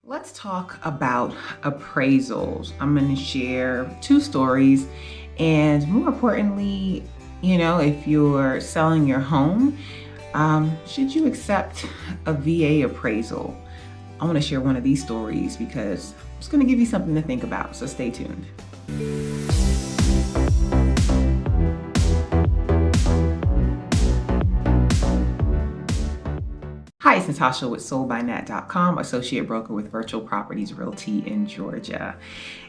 Let's talk about appraisals. I'm going to share two stories, and more importantly, if you're selling your home, should you accept a VA appraisal? I want to share one of these stories because it's going to give you something to think about, so stay tuned. Hi, it's Natasha with SoldByNat.com, associate broker with Virtual Properties Realty in Georgia.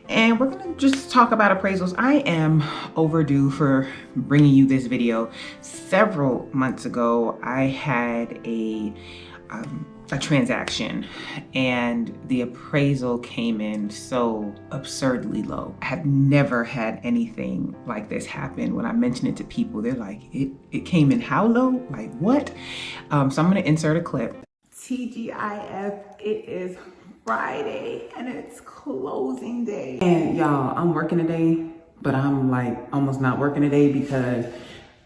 And we're going to just talk about appraisals. I am overdue for bringing you this video. Several months ago, I had a transaction and the appraisal came in so absurdly low. I have never had anything like this happen. When I mention it to people, they're like, it came in how low? Like what? So I'm gonna insert a clip. TGIF, it is Friday and it's closing day. And y'all, I'm working today, but I'm like almost not working today because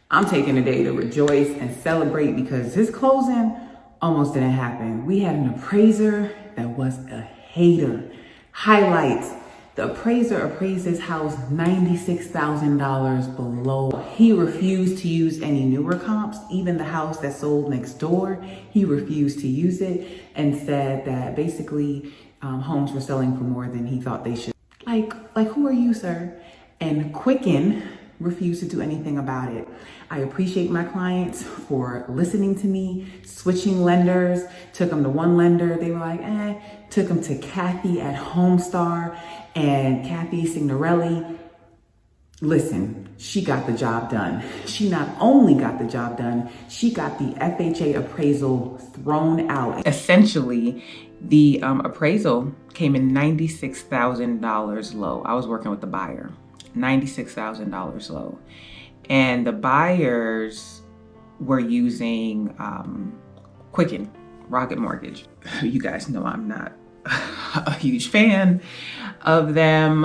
I'm taking a day to rejoice and celebrate because this closing almost didn't happen. We had an appraiser that was a hater. Highlights: the appraiser appraised this house $96,000 below. He refused to use any newer comps, even the house that sold next door. He refused to use it and said that basically homes were selling for more than he thought they should. Like who are you, sir? And Quicken refused to do anything about it. I appreciate my clients for listening to me, switching lenders, took them to one lender, they were like, took them to Cathy at Homestar, and Cathy Signorile. Listen, she got the job done. She not only got the job done, she got the FHA appraisal thrown out. Essentially, the appraisal came in $96,000 low. I was working with the buyer. $96,000 low. And the buyers were using Quicken, Rocket Mortgage. You guys know I'm not a huge fan of them.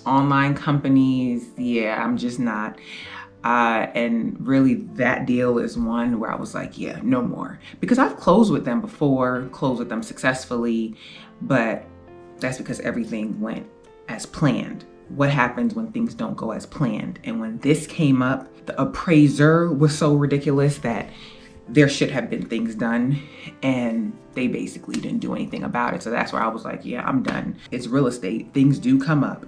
Online companies, yeah, I'm just not. And really that deal is one where I was like, yeah, no more. Because I've closed with them before, closed with them successfully, but that's because everything went as planned. What happens when things don't go as planned? And when this came up, the appraiser was so ridiculous that there should have been things done, and they basically didn't do anything about it. So that's where I was like, yeah, I'm done. It's real estate. Things do come up.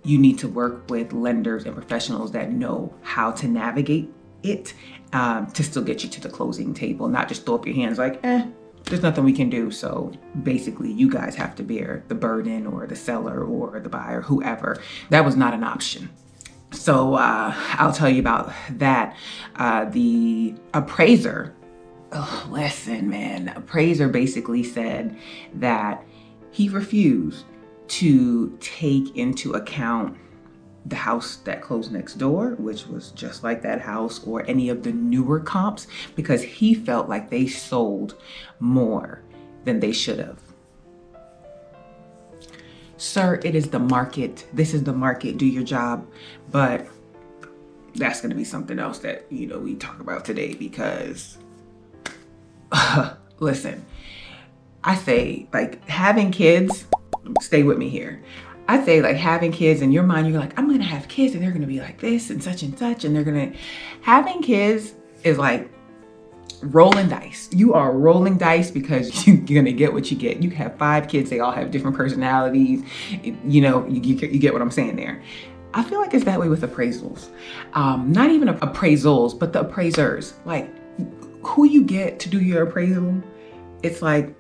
You need to work with lenders and professionals that know how to navigate it to still get you to the closing table, not just throw up your hands like, there's nothing we can do. So basically you guys have to bear the burden, or the seller or the buyer, whoever. That was not an option. So I'll tell you about that. The appraiser, listen, man, the appraiser basically said that he refused to take into account the house that closed next door, which was just like that house, or any of the newer comps, because he felt like they sold more than they should have. Sir, it is the market. This is the market. Do your job. But that's going to be something else that, we talk about today, because listen, I say, like, having kids, stay with me here. I say, like, having kids in your mind, you're like, I'm going to have kids and they're going to be like this and such, and having kids is like rolling dice. You are rolling dice because you're going to get what you get. You have 5 kids. They all have different personalities. You get what I'm saying there. I feel like it's that way with appraisals. Not even appraisals, but the appraisers. Like, who you get to do your appraisal, it's like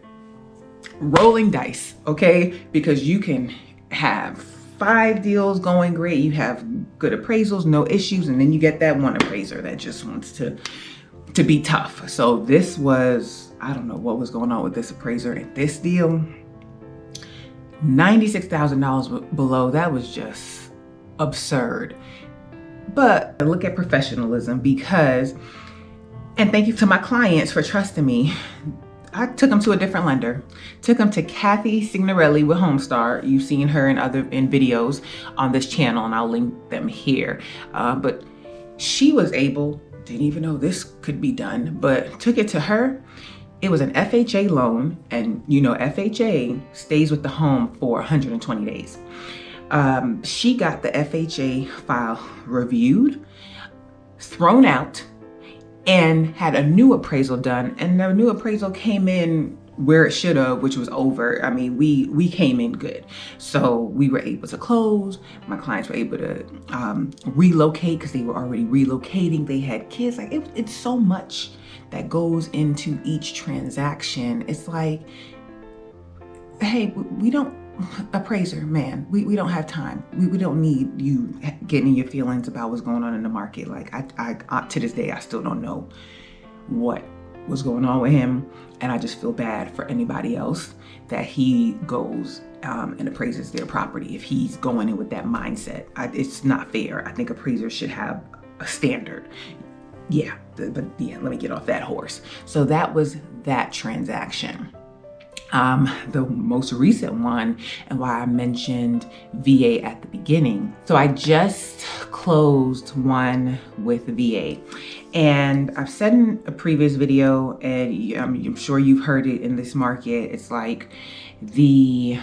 rolling dice, okay? Because you can have 5 deals going great. You have good appraisals, no issues. And then you get that one appraiser that just wants to be tough. So this was, I don't know what was going on with this appraiser and this deal. $96,000 below, that was just absurd. But I look at professionalism because, and thank you to my clients for trusting me, I took them to a different lender. Took them to Cathy Signorile with Homestar. You've seen her in videos on this channel, and I'll link them here. But she was able, didn't even know this could be done, but took it to her. It was an FHA loan, and you know, FHA stays with the home for 120 days. She got the FHA file reviewed, thrown out, and had a new appraisal done. And the new appraisal came in where it should have, which was over. I mean, we came in good. So we were able to close. My clients were able to relocate because they were already relocating. They had kids. Like it's so much that goes into each transaction. It's like, hey, we don't, appraiser, man, we don't have time. We don't need you getting your feelings about what's going on in the market. Like I to this day, I still don't know what was going on with him. And I just feel bad for anybody else that he goes and appraises their property if he's going in with that mindset. It's not fair. I think appraisers should have a standard. Yeah, but yeah, let me get off that horse. So that was that transaction. The most recent one, and why I mentioned VA at the beginning. So I just closed one with VA, and I've said in a previous video, and I'm sure you've heard it in this market, it's like the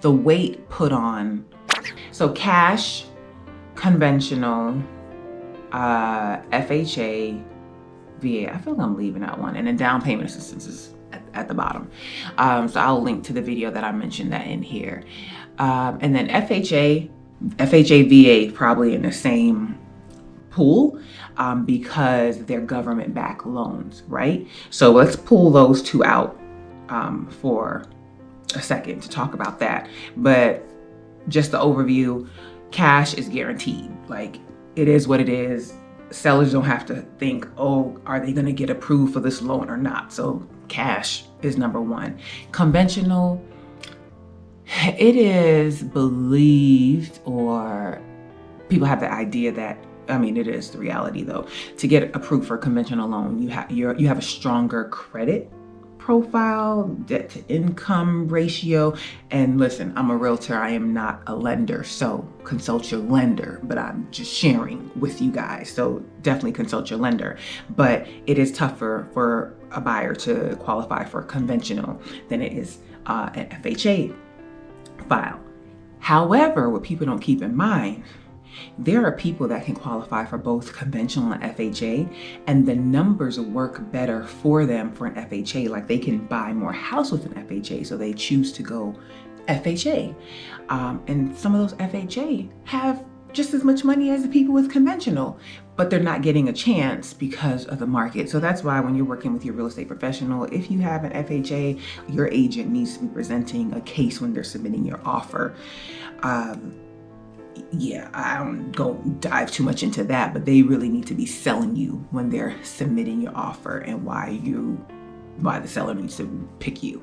weight put on. So cash, conventional, FHA, VA, I feel like I'm leaving out one, and then down payment assistance is at the bottom. So I'll link to the video that I mentioned that in here. And then FHA, VA probably in the same pool because they're government-backed loans, right? So let's pull those two out for a second to talk about that. But just the overview, cash is guaranteed. Like it is what it is. Sellers don't have to think, oh, are they gonna get approved for this loan or not? So cash is number one. Conventional, it is believed, or people have the idea that, I mean, it is the reality though, to get approved for a conventional loan, you have a stronger credit profile, debt to income ratio. And listen, I'm a realtor, I am not a lender, so consult your lender, but I'm just sharing with you guys. So definitely consult your lender. But it is tougher for a buyer to qualify for conventional than it is an FHA file. However, what people don't keep in mind, there are people that can qualify for both conventional and FHA, and the numbers work better for them for an FHA. Like they can buy more house with an FHA, so they choose to go FHA. And some of those FHA have just as much money as the people with conventional, but they're not getting a chance because of the market. So that's why when you're working with your real estate professional, if you have an FHA, your agent needs to be presenting a case when they're submitting your offer. Yeah, I don't go dive too much into that, but they really need to be selling you when they're submitting your offer and why the seller needs to pick you.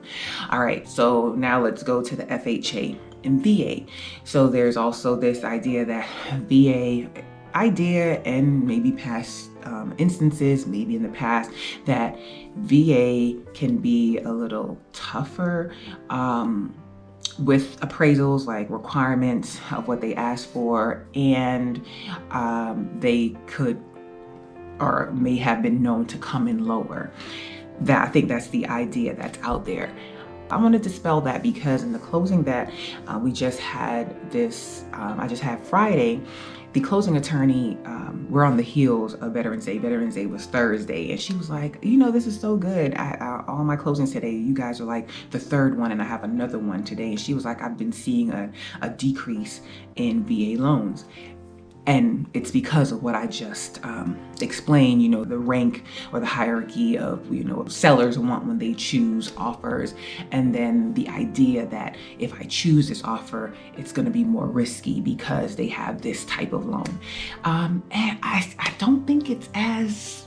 All right, so now let's go to the FHA and VA. So there's also this idea that VA idea, and maybe past instances, maybe in the past, that VA can be a little tougher with appraisals, like requirements of what they ask for, and they could or may have been known to come in lower. I think that's the idea that's out there. I want to dispel that because in the closing that we just had this, I just had Friday, the closing attorney, we're on the heels of Veterans Day. Veterans Day was Thursday, and she was like, you know, this is so good. All my closings today, you guys are like the third one, and I have another one today. And she was like, I've been seeing a decrease in VA loans. And it's because of what I just explained, you know, the rank or the hierarchy of, you know, sellers want when they choose offers. And then the idea that if I choose this offer, it's going to be more risky because they have this type of loan. And I don't think it's as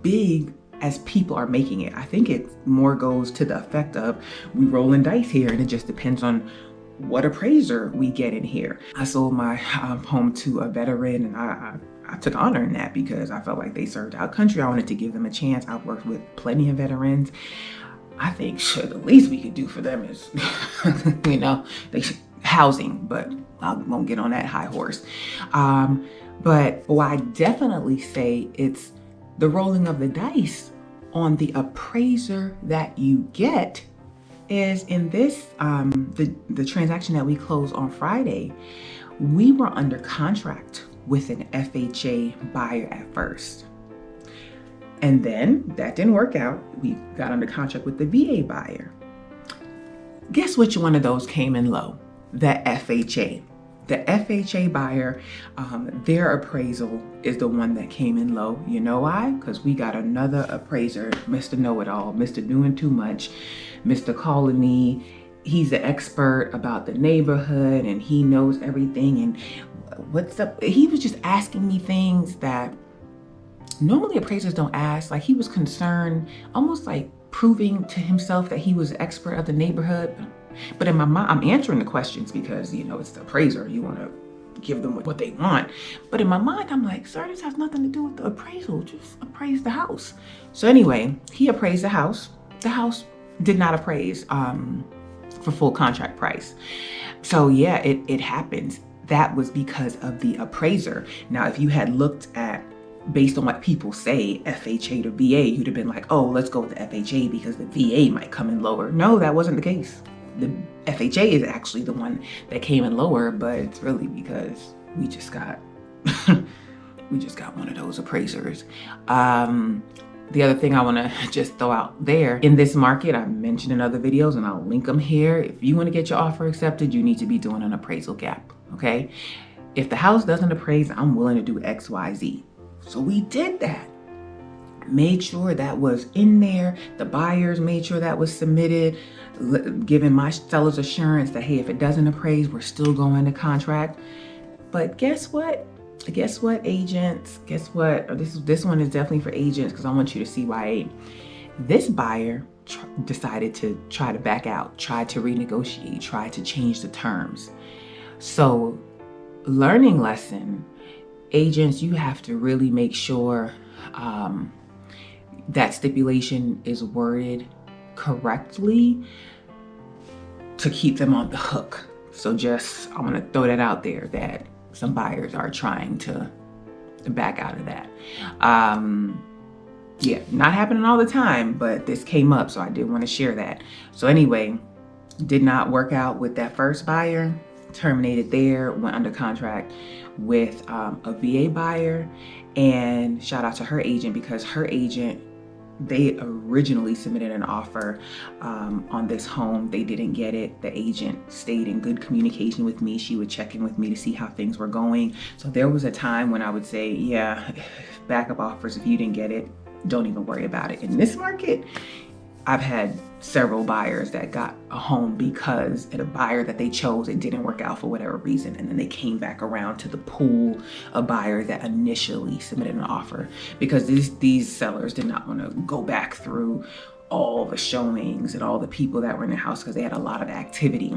big as people are making it. I think it more goes to the effect of we rolling dice here, and it just depends on what appraiser we get in here. I sold my home to a veteran, and I took honor in that because I felt like they served our country. I wanted to give them a chance. I've worked with plenty of veterans. I think the least we could do for them is, you know, housing, but I won't get on that high horse. But I definitely say it's the rolling of the dice on the appraiser that you get is in this, the transaction that we closed on Friday, we were under contract with an FHA buyer at first. And then that didn't work out. We got under contract with the VA buyer. Guess which one of those came in low? The FHA. The FHA buyer, their appraisal is the one that came in low. You know why? Because we got another appraiser, Mr. Know-It-All, Mr. Doing Too Much, Mr. Calling Me. He's the expert about the neighborhood and he knows everything. And what's up? He was just asking me things that normally appraisers don't ask. Like, he was concerned, almost like proving to himself that he was the expert of the neighborhood. But in my mind, I'm answering the questions because, you know, it's the appraiser. You want to give them what they want. But in my mind, I'm like, sir, this has nothing to do with the appraisal. Just appraise the house. So anyway, he appraised the house. The house did not appraise for full contract price. So yeah, it happens. That was because of the appraiser. Now, if you had looked at, based on what people say, FHA to VA, you'd have been like, oh, let's go with the FHA because the VA might come in lower. No, that wasn't the case. The FHA is actually the one that came in lower, but it's really because we just got one of those appraisers. The other thing I want to just throw out there, in this market, I've mentioned in other videos and I'll link them here. If you want to get your offer accepted, you need to be doing an appraisal gap, okay? If the house doesn't appraise, I'm willing to do X, Y, Z. So we did that. Made sure that was in there. The buyers made sure that was submitted, giving my sellers assurance that, hey, if it doesn't appraise, we're still going to contract. But guess what? Guess what, agents? Guess what? This one is definitely for agents because I want you to see why. This buyer decided to try to back out, try to renegotiate, try to change the terms. So, learning lesson, agents, you have to really make sure that stipulation is worded correctly to keep them on the hook. So I want to throw that out there, that some buyers are trying to back out of that. Yeah, not happening all the time, but this came up, so I did want to share that. So anyway, did not work out with that first buyer, terminated there, went under contract with a VA buyer, and shout out to her agent because her agent, they originally submitted an offer on this home. They didn't get it. The agent stayed in good communication with me. She would check in with me to see how things were going. So there was a time when I would say, yeah, backup offers, if you didn't get it, don't even worry about it. In this market, I've had several buyers that got a home because at a buyer that they chose, it didn't work out for whatever reason. And then they came back around to the pool of buyers that initially submitted an offer because these sellers did not want to go back through all the showings and all the people that were in the house because they had a lot of activity.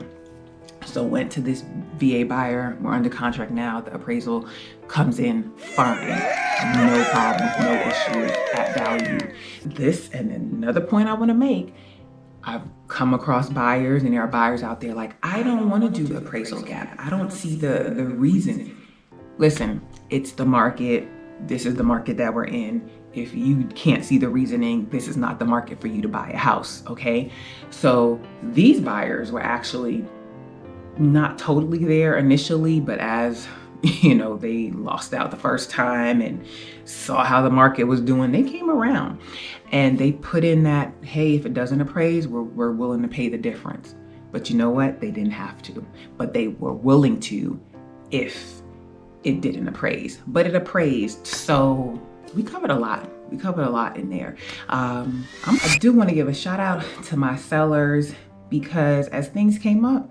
So went to this VA buyer. We're under contract now. The appraisal comes in fine. No problems, no issues, at value. This, and another point I want to make, I've come across buyers, and there are buyers out there like, I don't want to do the appraisal gap. I don't see the reason. Listen, it's the market. This is the market that we're in. If you can't see the reasoning, this is not the market for you to buy a house, okay? So these buyers were actually not totally there initially, but as you know, they lost out the first time and saw how the market was doing, they came around and they put in that, hey, if it doesn't appraise, we're willing to pay the difference. But you know what? They didn't have to, but they were willing to if it didn't appraise, but it appraised. So we covered a lot. We covered a lot in there. I do want to give a shout out to my sellers because as things came up,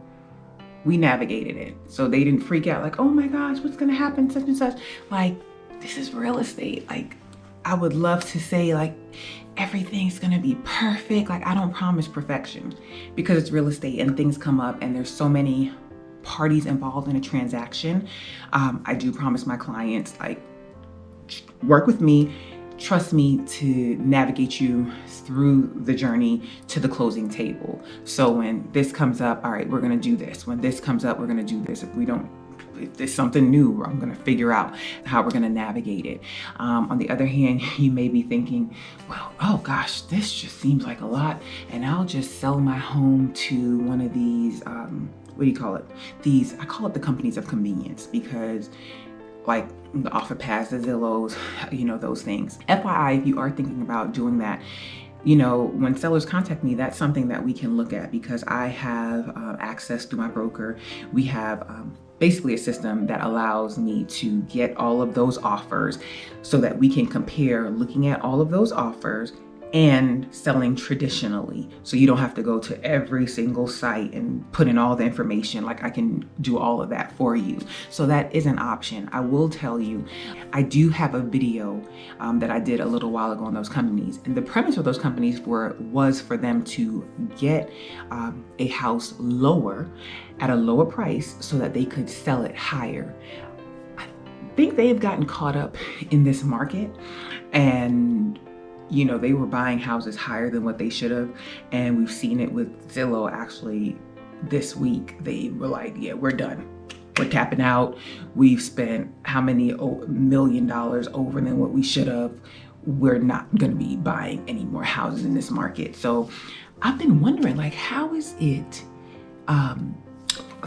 we navigated it. So they didn't freak out like, oh my gosh, what's gonna happen, such and such. Like, this is real estate. Like, I would love to say like, everything's gonna be perfect. Like, I don't promise perfection because it's real estate and things come up and there's so many parties involved in a transaction. I do promise my clients, like, work with me, trust me to navigate you through the journey to the closing table. So when this comes up, all right, we're gonna do this. When this comes up, we're gonna do this. If we don't it's something new. I'm going to figure out how we're going to navigate it. On the other hand, you may be thinking, well, oh gosh, this just seems like a lot, and I'll just sell my home to one of these, what do you call it? I call it the companies of convenience, because like the OfferPass, the Zillows, those things. FYI, if you are thinking about doing that, when sellers contact me, that's something that we can look at, because I have access through my broker. We have basically a system that allows me to get all of those offers so that we can compare looking at all of those offers and selling traditionally. So you don't have to go to every single site and put in all the information. Like, I can do all of that for you. So that is an option. I will tell you, I do have a video that I did a little while ago on those companies. And the premise of those companies was for them to get a house lower at a lower price so that they could sell it higher. I think they have gotten caught up in this market, and they were buying houses higher than what they should have. And we've seen it with Zillow. Actually, this week, they were like, yeah, we're done. We're tapping out. We've spent how many $1 million over than what we should have. We're not going to be buying any more houses in this market. So I've been wondering, like, how is it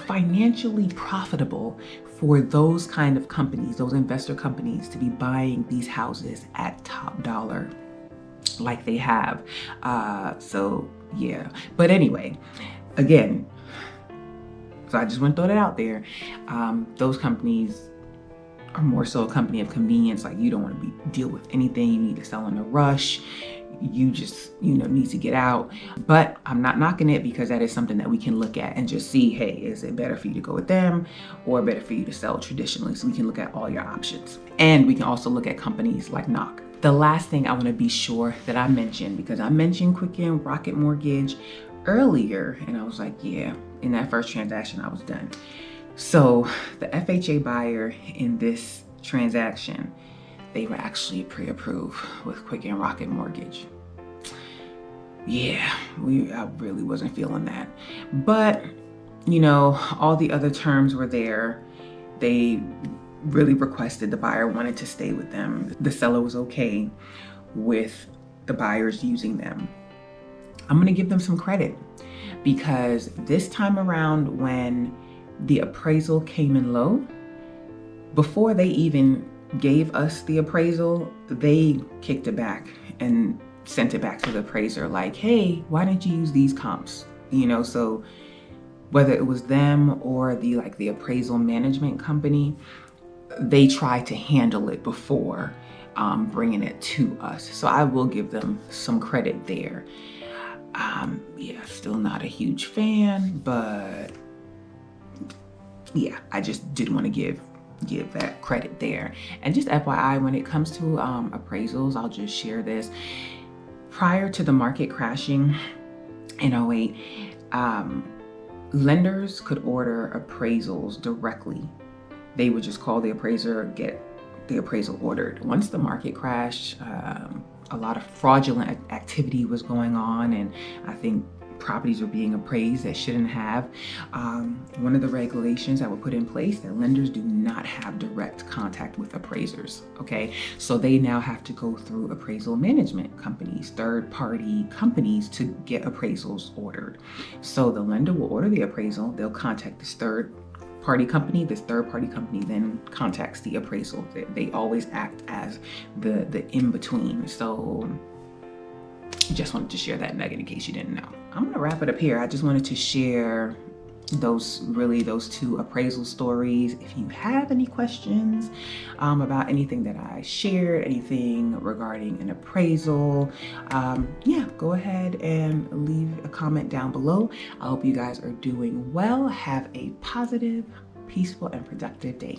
financially profitable for those kind of companies, those investor companies, to be buying these houses at top dollar like they have? So yeah, but anyway, again, so I just want to throw that out there. Those companies are more so a company of convenience. Like, you don't want to deal with anything. You need to sell in a rush. You just, need to get out. But I'm not knocking it, because that is something that we can look at and just see, hey, is it better for you to go with them or better for you to sell traditionally? So we can look at all your options. And we can also look at companies like Knock. The last thing I want to be sure that I mention, because I mentioned Quicken Rocket Mortgage earlier, and I was like, yeah, in that first transaction, I was done. So the FHA buyer in this transaction, they were actually pre-approved with Quicken Rocket Mortgage. Yeah, I really wasn't feeling that. But, all the other terms were there. They really requested, the buyer wanted to stay with them. The seller was okay with the buyers using them. I'm going to give them some credit, because this time around, when the appraisal came in low, before they even gave us the appraisal, they kicked it back and sent it back to the appraiser like, hey, why didn't you use these comps? So whether it was them or the appraisal management company, they tried to handle it before bringing it to us. So I will give them some credit there. Yeah, still not a huge fan, but yeah, I just did want to give that credit there. And just FYI, when it comes to appraisals, I'll just share this. Prior to the market crashing in 08, lenders could order appraisals directly. They would just call the appraiser, get the appraisal ordered. Once the market crashed, a lot of fraudulent activity was going on, and I think properties were being appraised that shouldn't have. One of the regulations that were put in place, that lenders do not have direct contact with appraisers, okay? So they now have to go through appraisal management companies, third-party companies, to get appraisals ordered. So the lender will order the appraisal, they'll contact this third-party company, this third-party company then contacts the appraisal. They always act as the in-between. So just wanted to share that nugget in case you didn't know. I'm gonna wrap it up here. I just wanted to share those two appraisal stories. If you have any questions about anything that I shared, anything regarding an appraisal, yeah, go ahead and leave a comment down below. I hope you guys are doing well. Have a positive, peaceful, and productive day.